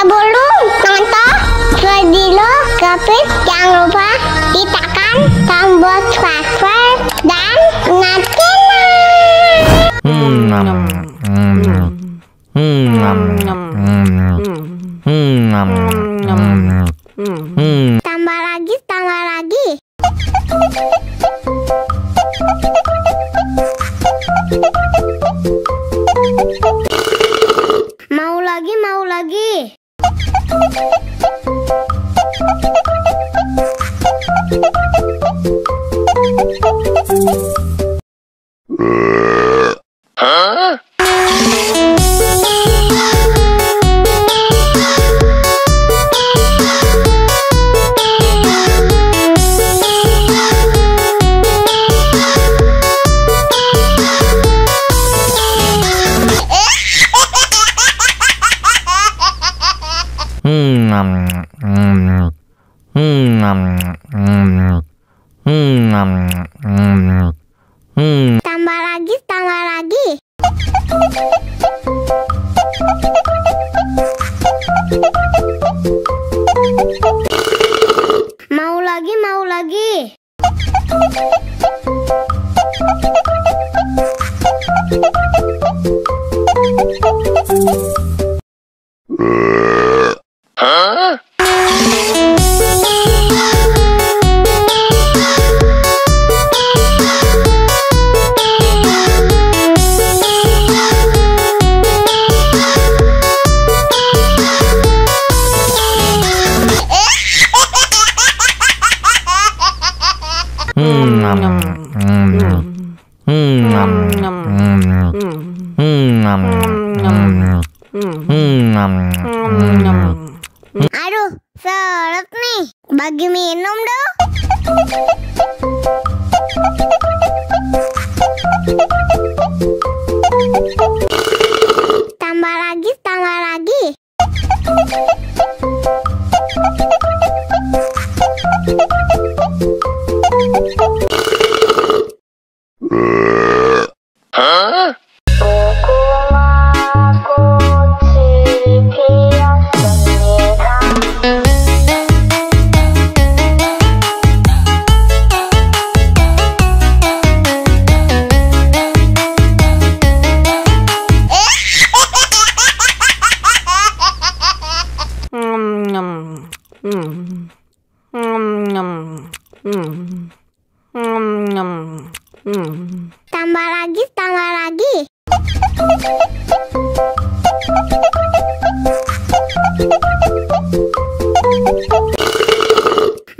Sebelum nonton video Gapit, jangan lupa tekan tombol subscribe dan tambah lagi. Mau lagi. Tambah lagi. Mau lagi. Aduh, seret nih. Bagi minum dong. Tambah lagi. Tambah lagi.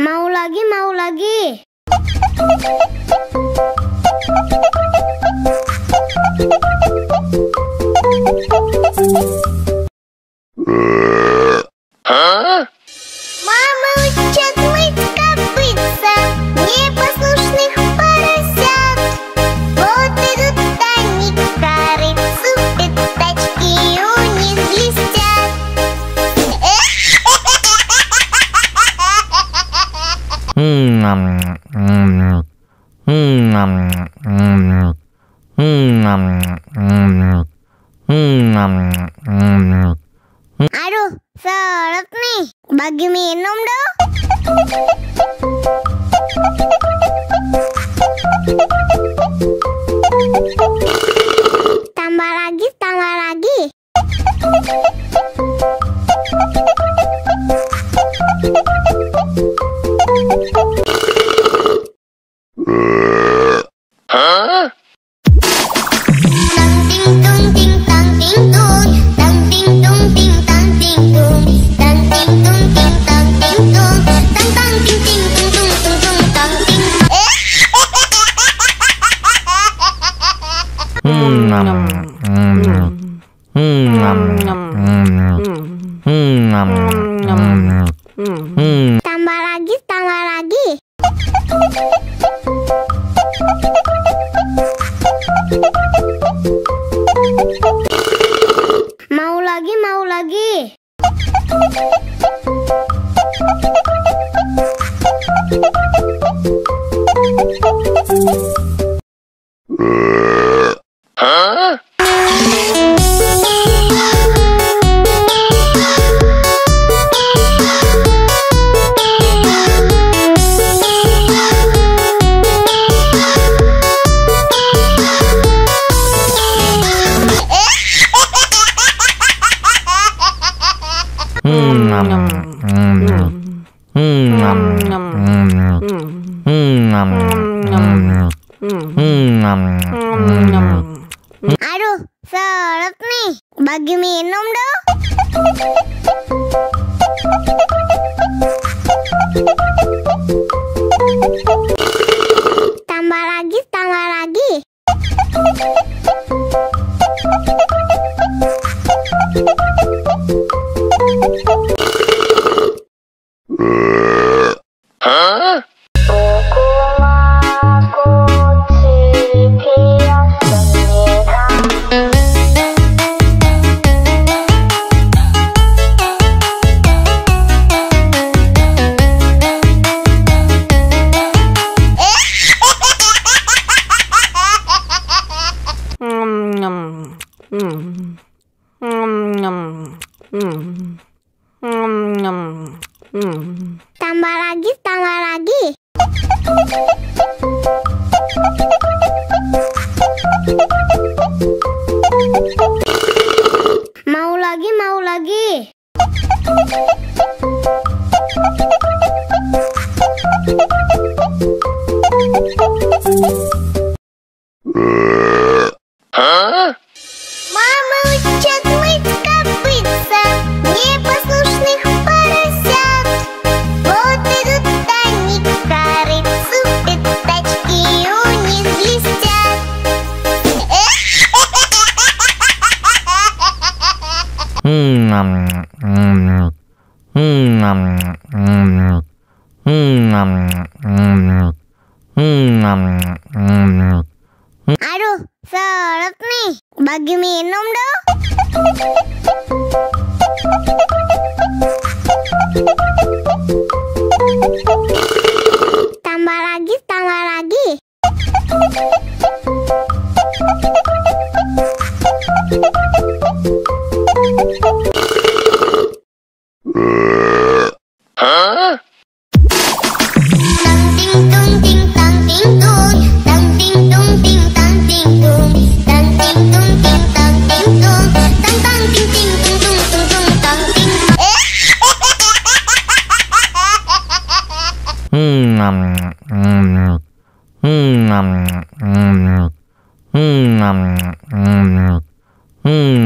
Mau lagi. Мама учат мыть копытца непослушных поросят. Вот идут они к корыцу, пятачки у них блестят. Aduh, seret nih. Bagi minum dong. Tambah lagi. Tambah lagi. Mau lagi. Aduh, seret nih. Bagi minum dong. Tambah lagi, tambah lagi. Tambah lagi, tambah lagi. Mau lagi, mau lagi. Мама учат мыть копытца непослушных поросят. Вот идут они к корыцу, пятачки у них блестят. Aduh, seret nih. Bagi minum dong. Tambah lagi, tambah lagi.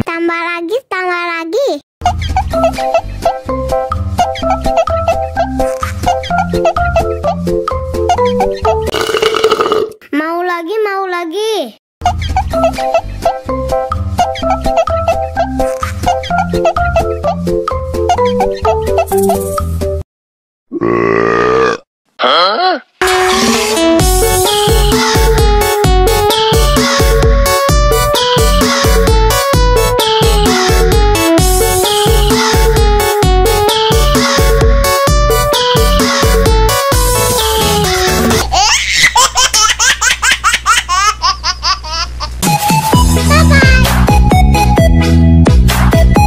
Tambah lagi, tambah lagi.